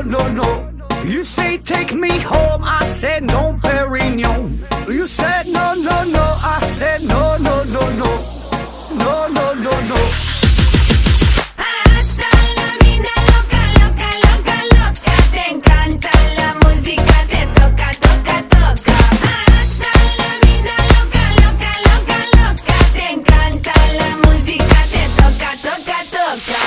no, no. You say take me home, I said no, Perignon. You said no, no, no, I said no, no, no, no. No, no, no, no. Hasta la vida loca, loca, loca, loca. Te encanta la música, te toca, toca, toca. Hasta la vida loca, loca, loca, loca. Te encanta la música, te toca, toca, toca.